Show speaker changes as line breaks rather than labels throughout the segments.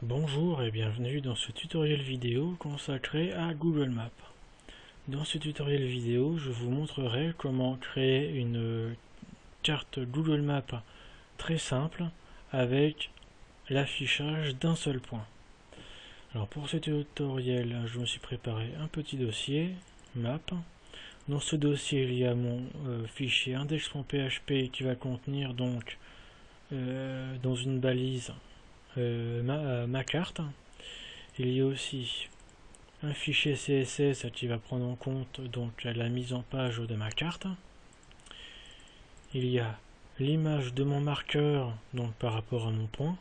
Bonjour et bienvenue dans ce tutoriel vidéo consacré à Google Maps. Dans ce tutoriel vidéo, je vous montrerai comment créer une carte Google Maps très simple avec l'affichage d'un seul point. Alors pour ce tutoriel, je me suis préparé un petit dossier map. Dans ce dossier, il y a mon fichier index.php qui va contenir donc dans une balise ma carte. Il y a aussi un fichier CSS qui va prendre en compte donc la mise en page de ma carte. Il y a l'image de mon marqueur donc par rapport à mon point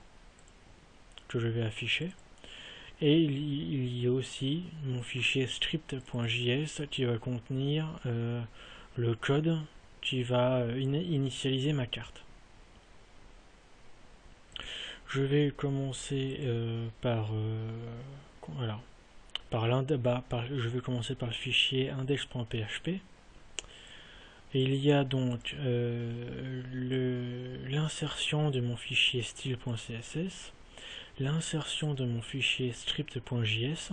que je vais afficher. Et il y a aussi mon fichier script.js qui va contenir le code qui va initialiser ma carte. Je vais commencer je vais commencer par le fichier index.php. Et il y a donc l'insertion de mon fichier style.css, l'insertion de mon fichier script.js,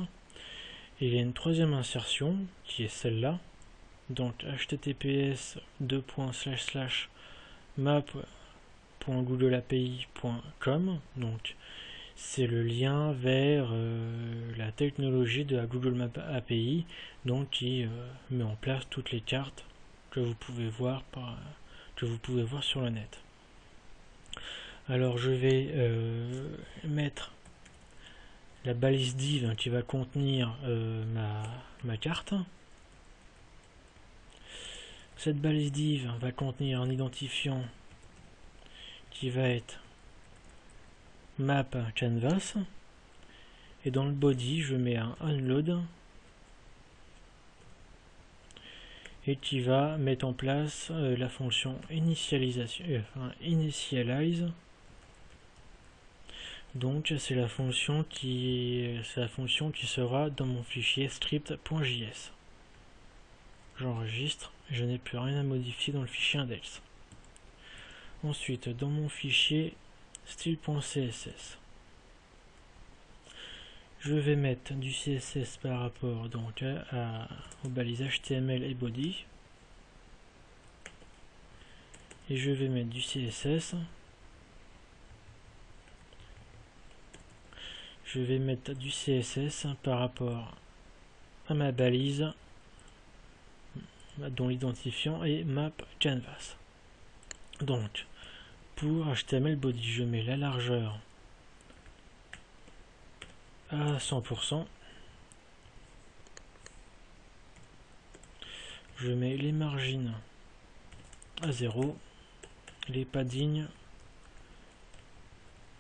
et il y a une troisième insertion qui est celle-là, donc https://map.googleapi.com, donc c'est le lien vers la technologie de la Google Maps API, donc qui met en place toutes les cartes que vous pouvez voir sur le net. Alors je vais mettre la balise div qui va contenir ma carte. Cette balise div va contenir un identifiant qui va être map canvas, et dans le body je mets un unload et qui va mettre en place la fonction initialize. Donc c'est la fonction qui sera dans mon fichier script.js. J'enregistre, je n'ai plus rien à modifier dans le fichier index. Ensuite, dans mon fichier style.css, je vais mettre du CSS par rapport donc aux balises HTML et body, et je vais mettre du CSS. Je vais mettre du CSS par rapport à ma balise dont l'identifiant est map canvas. Donc pour HTML body, je mets la largeur à 100%. Je mets les margines à 0, les paddings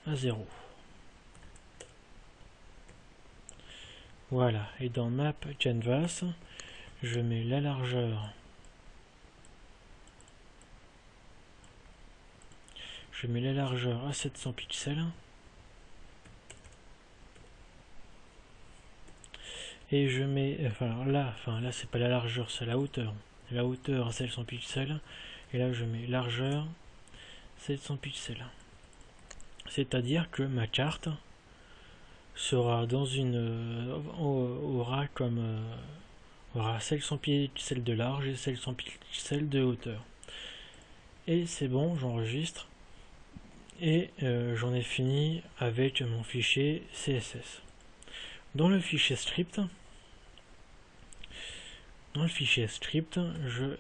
à 0. Voilà, et dans map canvas, je mets la largeur. Je mets la largeur à 700 pixels. Et je mets, là c'est pas la largeur, c'est la hauteur. La hauteur à 700 pixels. Et là je mets largeur 700 pixels. C'est-à-dire que ma carte sera dans aura 700 pixels de large et 700 pixels de hauteur. Et c'est bon, j'enregistre. Et j'en ai fini avec mon fichier CSS. Dans le fichier script, je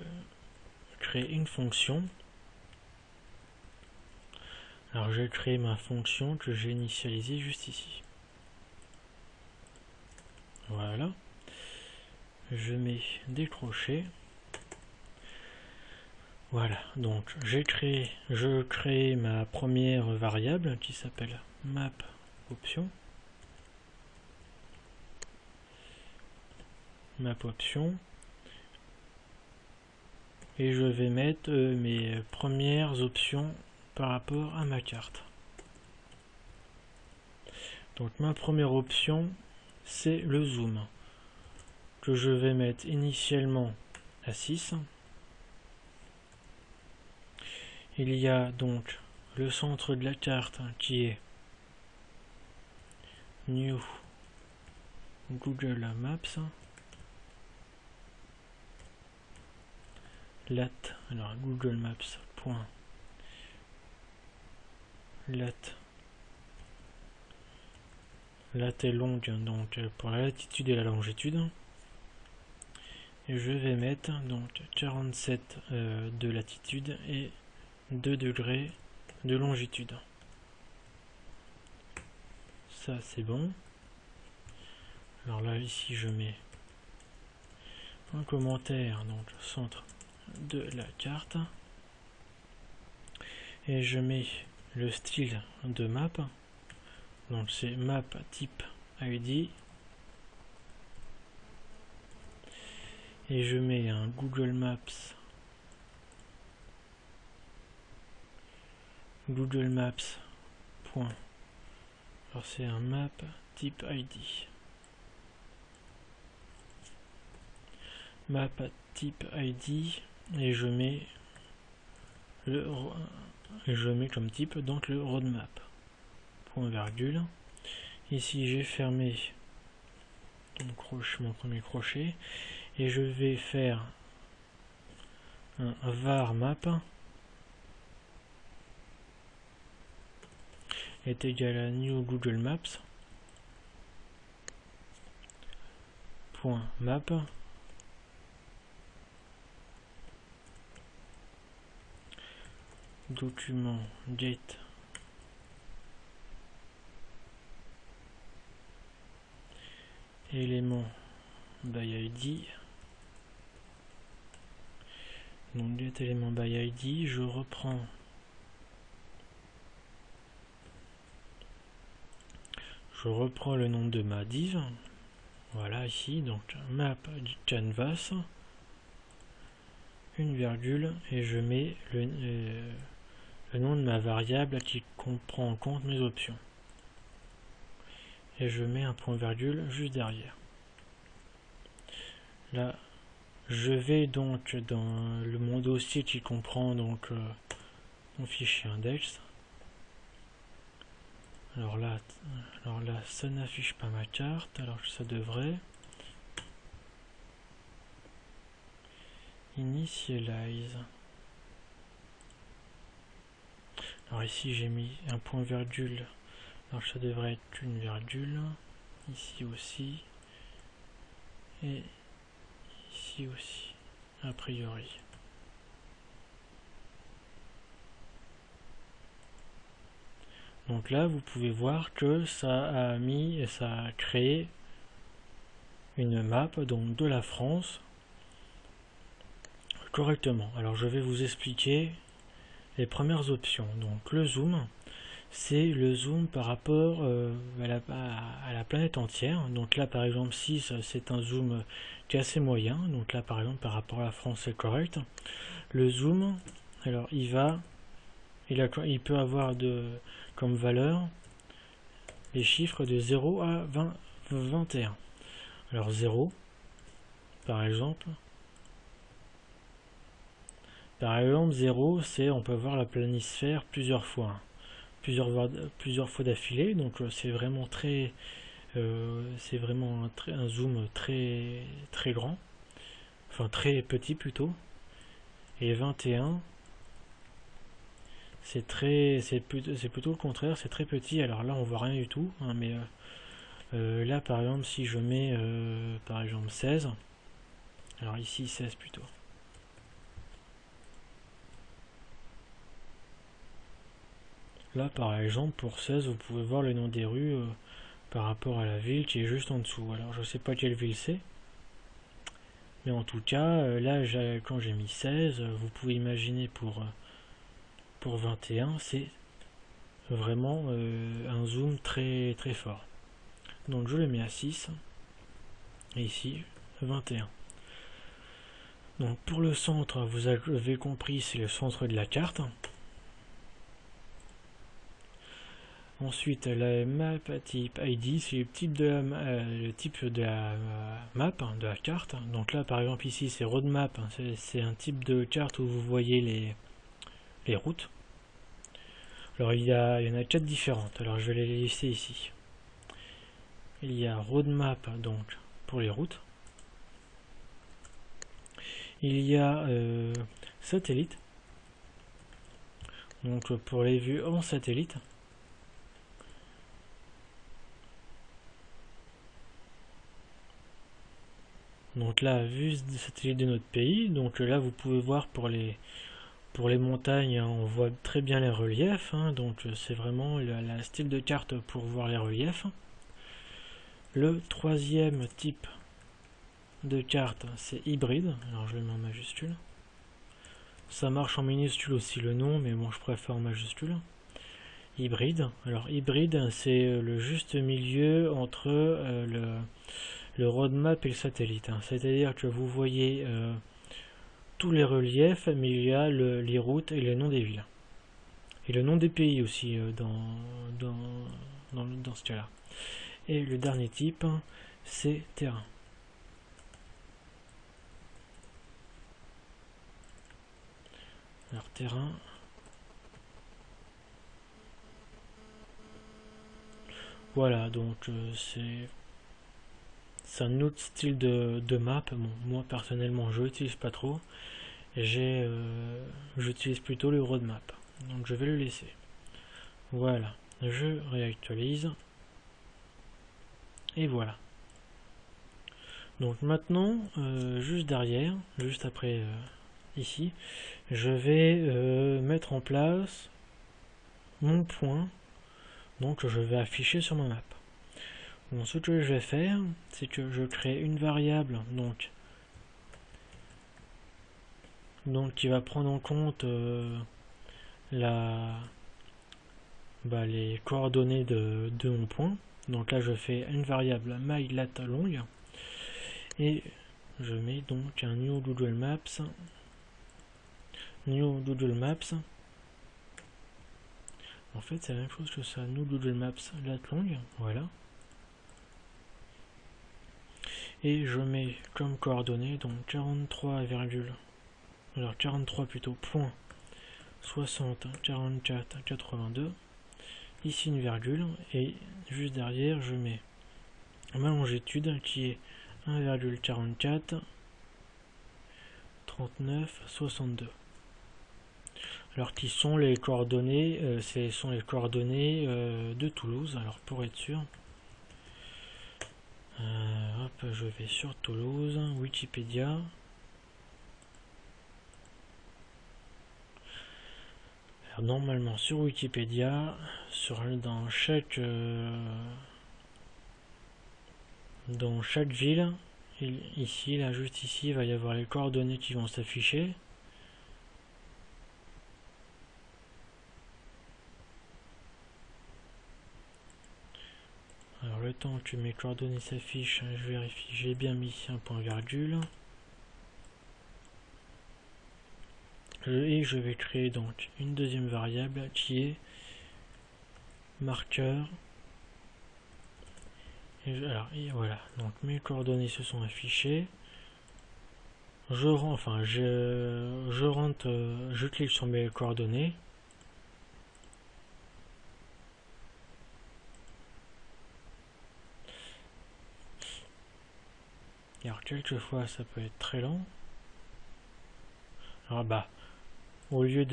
crée une fonction. Alors je vais créer ma fonction que j'ai initialisée juste ici. Voilà. Je mets des crochets. Voilà, donc je crée ma première variable qui s'appelle map option. Et je vais mettre mes premières options par rapport à ma carte. Donc ma première option, c'est le zoom, que je vais mettre initialement à 6. Il y a donc le centre de la carte qui est new Google Maps lat, alors Google Maps point lat est longue, donc pour la latitude et la longitude, et je vais mettre donc 47 de latitude et 2 degrés de longitude. Ça c'est bon. Alors là ici je mets un commentaire, donc centre de la carte, et je mets le style de map, donc c'est map type ID, et je mets un Google Maps point, alors c'est un map type ID, map type ID, et je mets comme type donc le roadmap, point virgule. Ici j'ai fermé mon premier crochet, et je vais faire un var map est égal à new Google Maps point map document get élément by ID. Donc get élément by ID, je reprends le nom de ma div, voilà ici, donc map canvas, une virgule, et je mets le nom de ma variable qui prend en compte mes options, et je mets un point virgule juste derrière. Là je vais donc dans mon dossier qui comprend donc mon fichier index. Alors là ça n'affiche pas ma carte, alors que ça devrait. Initialize. Alors ici j'ai mis un point virgule, alors ça devrait être une virgule, ici aussi, et ici aussi, a priori. Donc là vous pouvez voir que ça a créé une map donc de la France correctement. Alors je vais vous expliquer les premières options. Donc le zoom, c'est le zoom par rapport à la planète entière. Donc là par exemple 6, c'est un zoom qui est assez moyen. Donc là par exemple par rapport à la France c'est correct. Le zoom, alors il peut avoir comme valeur les chiffres de 0 à 21. Alors 0 par exemple 0, c'est on peut voir la planisphère plusieurs fois d'affilée, donc c'est vraiment un zoom très grand, enfin très petit plutôt. Et 21, c'est plutôt le contraire, c'est très petit. Alors là on voit rien du tout, hein, mais là par exemple si je mets par exemple 16, alors ici 16 plutôt. Là par exemple pour 16 vous pouvez voir le nom des rues par rapport à la ville qui est juste en dessous. Alors je sais pas quelle ville c'est, mais en tout cas là quand j'ai mis 16, vous pouvez imaginer pour 21 c'est vraiment un zoom très très fort. Donc je le mets à 6 et ici 21. Donc pour le centre, vous avez compris, c'est le centre de la carte. Ensuite, la map type ID, c'est le type de la map, de la carte. Donc là, par exemple, ici, c'est roadmap. C'est un type de carte où vous voyez les routes. Alors, il y en a 4 différentes. Alors, je vais les lister ici. il y a roadmap donc pour les routes. Il y a satellite, donc pour les vues en satellite. Donc là, vue de satellite de notre pays. Donc là, vous pouvez voir pour les montagnes, on voit très bien les reliefs. Donc c'est vraiment la style de carte pour voir les reliefs. Le troisième type de carte, c'est hybride. Alors je le mets en majuscule. Ça marche en minuscule aussi le nom, mais bon, je préfère en majuscule. Hybride. Alors hybride, c'est le juste milieu entre le roadmap et le satellite. C'est-à-dire que vous voyez tous les reliefs, mais il y a les routes et les noms des villes. Et le nom des pays aussi dans ce cas-là. Et le dernier type, c'est terrain. Alors terrain. Voilà, donc c'est un autre style de map. Bon, moi personnellement je l'utilise pas trop. J'utilise plutôt le roadmap. Donc je vais le laisser. Voilà, je réactualise. Et voilà. Donc maintenant, juste derrière, juste après ici, je vais mettre en place mon point. Donc je vais afficher sur ma map. Bon, ce que je vais faire, c'est que je crée une variable donc qui va prendre en compte les coordonnées de mon point. Donc là je fais une variable myLat_long et je mets donc un new Google Maps en fait c'est la même chose que ça, new Google Maps lat_long, voilà. Et je mets comme coordonnées donc 43 plutôt point 60 44 82, ici une virgule, et juste derrière je mets ma longitude qui est 1,44 39 62. Alors qui sont les coordonnées, ce sont les coordonnées de Toulouse. Alors pour être sûr, hop, je vais sur Toulouse, Wikipédia. Alors normalement sur Wikipédia, dans chaque ville, ici, là, juste ici, il va y avoir les coordonnées qui vont s'afficher. Alors le temps que mes coordonnées s'affichent, je vérifie, j'ai bien mis un point virgule. Et je vais créer donc une deuxième variable qui est marqueur. Et voilà, donc mes coordonnées se sont affichées. Je clique sur mes coordonnées. Alors quelquefois ça peut être très lent. Alors au lieu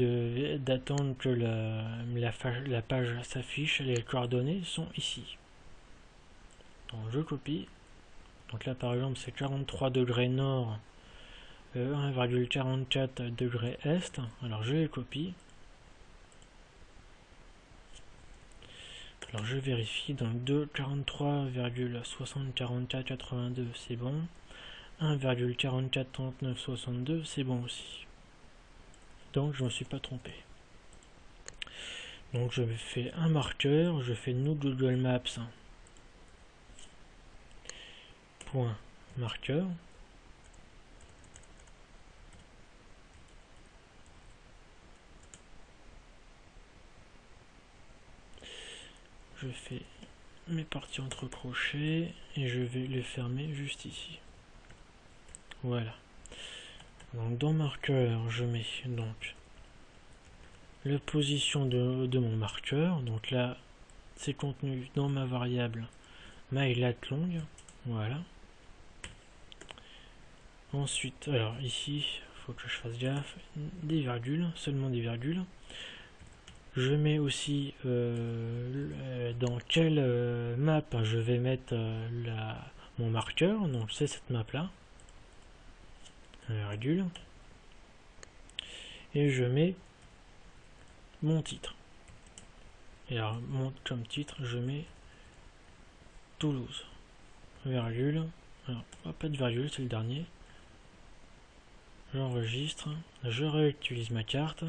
d'attendre que la page s'affiche, les coordonnées sont ici. Donc je copie. Donc là par exemple c'est 43 degrés nord, 1,44 degrés est. Alors je les copie. Alors je vérifie, donc 43,604482 c'est bon, 1,443962 c'est bon aussi. Donc je ne me suis pas trompé. Donc je fais un marqueur, je fais new Google Maps point marqueur. Je fais mes parties entre crochets et je vais les fermer juste ici. Voilà. Donc dans marqueur, je mets donc la position de mon marqueur. Donc là, c'est contenu dans ma variable myLatlong, voilà. Ensuite, alors ici, il faut que je fasse gaffe, des virgules, seulement des virgules. Je mets aussi dans quelle map je vais mettre mon marqueur, donc c'est cette map là, virgule, et je mets mon titre. Et alors, comme titre, je mets Toulouse, virgule, alors pas de virgule, c'est le dernier. J'enregistre, je réutilise ma carte.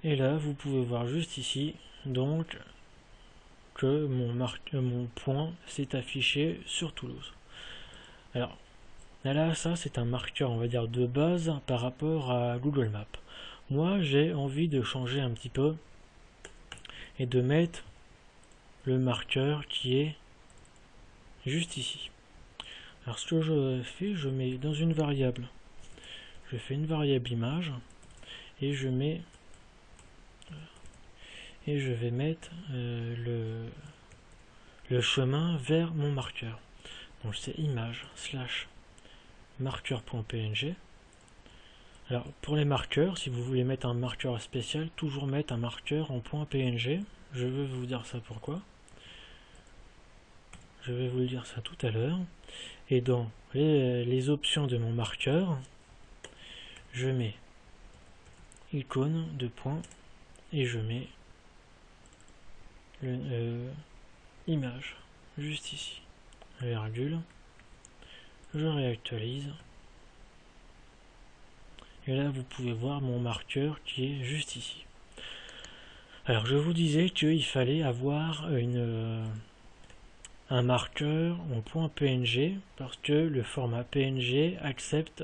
Et là, vous pouvez voir juste ici, donc, que mon point s'est affiché sur Toulouse. Alors, là, ça, c'est un marqueur, on va dire, de base par rapport à Google Maps. Moi, j'ai envie de changer un petit peu et de mettre le marqueur qui est juste ici. Alors, ce que je fais, je mets dans une variable, je fais une variable image et je mets et je vais mettre le chemin vers mon marqueur. Donc c'est image slash marqueur.png. Alors pour les marqueurs, si vous voulez mettre un marqueur spécial, toujours mettre un marqueur en .png. Je vais vous dire ça pourquoi. Je vais vous le dire ça tout à l'heure. Et dans les options de mon marqueur, je mets icône de point et je mets image juste ici, virgule, je réactualise et là vous pouvez voir mon marqueur qui est juste ici. Alors je vous disais qu'il fallait avoir un marqueur en .png parce que le format PNG accepte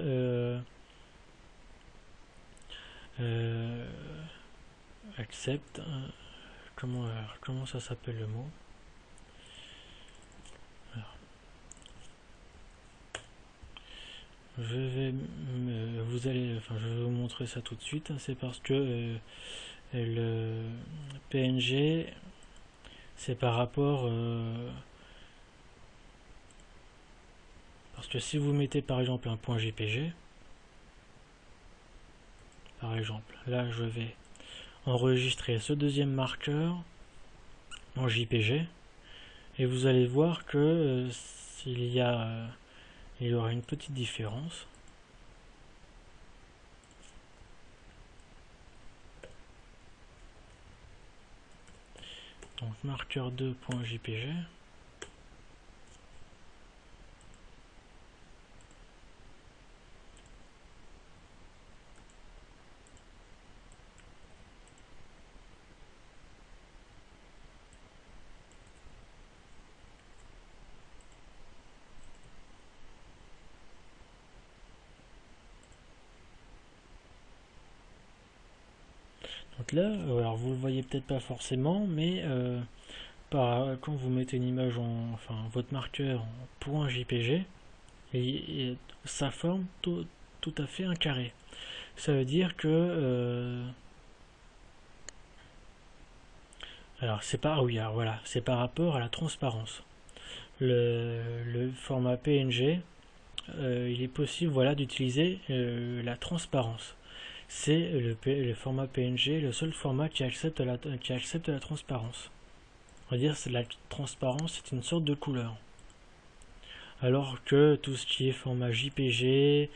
comment ça s'appelle le mot? Alors, je vais vous montrer ça tout de suite. C'est parce que le PNG c'est par rapport parce que si vous mettez par exemple un point JPG, par exemple, là je vais enregistrer ce deuxième marqueur en JPG et vous allez voir que il y aura une petite différence. Donc marqueur 2.jpg. Donc là, alors vous le voyez peut-être pas forcément, mais quand vous mettez une image votre marqueur en .jpg, et ça forme tout à fait un carré. Ça veut dire que alors c'est pas voilà, c'est par rapport à la transparence. Le format PNG, il est possible d'utiliser la transparence. C'est le format PNG, le seul format qui accepte la transparence. On va dire que la transparence est une sorte de couleur. Alors que tout ce qui est format JPG,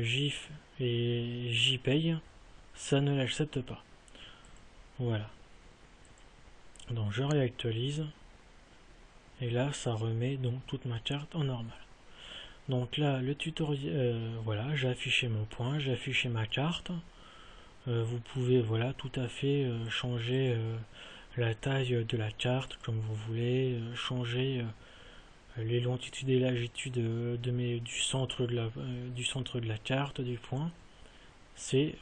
GIF et JPEG, ça ne l'accepte pas. Voilà. Donc je réactualise. Et là, ça remet donc toute ma carte en normal. Donc là, le tutoriel, voilà, j'ai affiché mon point, j'ai affiché ma carte. Vous pouvez, tout à fait changer la taille de la carte comme vous voulez, changer les longitudes et latitudes du centre de la carte, du point. C'est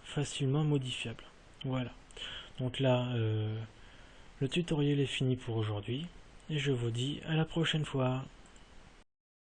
facilement modifiable. Voilà. Donc là, le tutoriel est fini pour aujourd'hui et je vous dis à la prochaine fois.